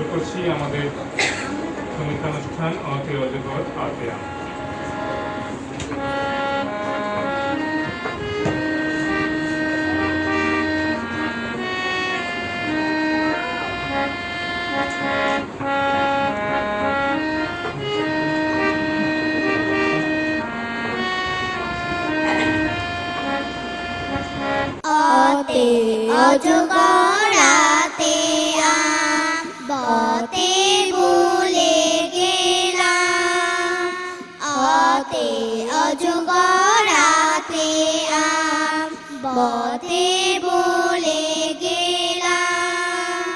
শুরু করছি আমাদের সংগীতানুষ্ঠান অতে অজগর আতে আম। অতে অজগর আতে আম, বতে বলে গেলাম। অতে অজগর আতে আম, বতে বলে গেলাম।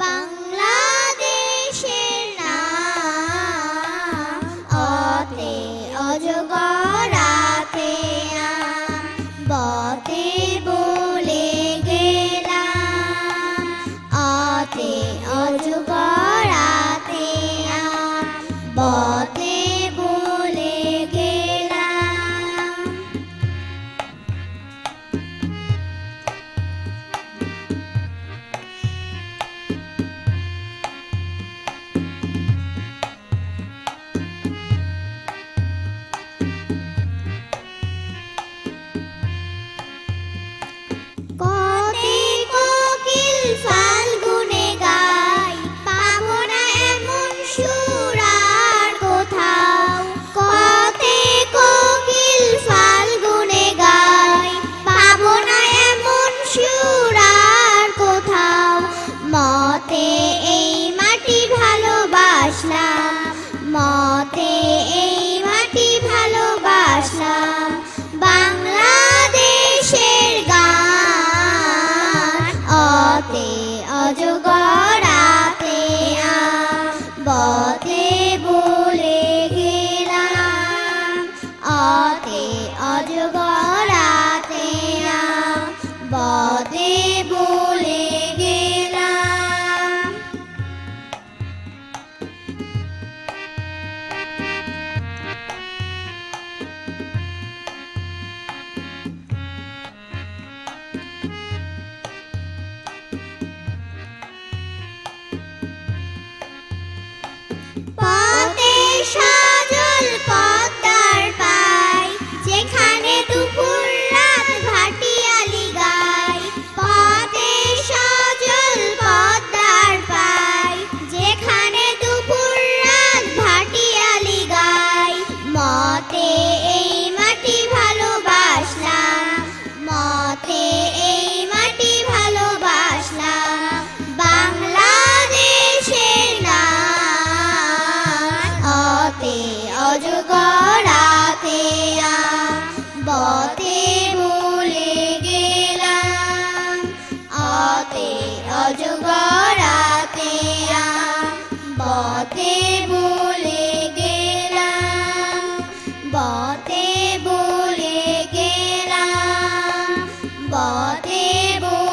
বাংলাদেশের নাম অতে অজগর আতে আম, বতে বলে গেলাম। অতে অজগর আতে আম, বতে বলে গেলাম। কতে কোকিল ফাল্গুনে গায়, পাবো না এমন সুর আর কোথাও। কতে কোকিল ফাল্গুনে গায়, পাবো না এমন সুর আর কোথাও। মতে এই মাটি ভালোবাসলাম, মতে এই মাটি ভালোবাসলাম। বাংলাদেশের গান অতে অজগর আতে আম, বতে বলে গেলাম। অতে অজগর আতে আম, বতে বলে গেলাম। পথে সজল পদ্মার পাই, যেখানে দুপুর রাত ভাটিয়ালি গায়। পথে সজল পদ্মার পাই, যেখানে দুপুর রাত ভাটিয়ালি গায়। মতে এই মাটি ভালোবাসলাম, মতে এই মাটি ভালোবাসলাম। বাংলাদেশের নাম অতে অজগর আতে আম, বতে বলে গেলাম। অতে অজগর আতে আম, বতে বলে গেলাম। বতে বলে গেলাম, বতে বলে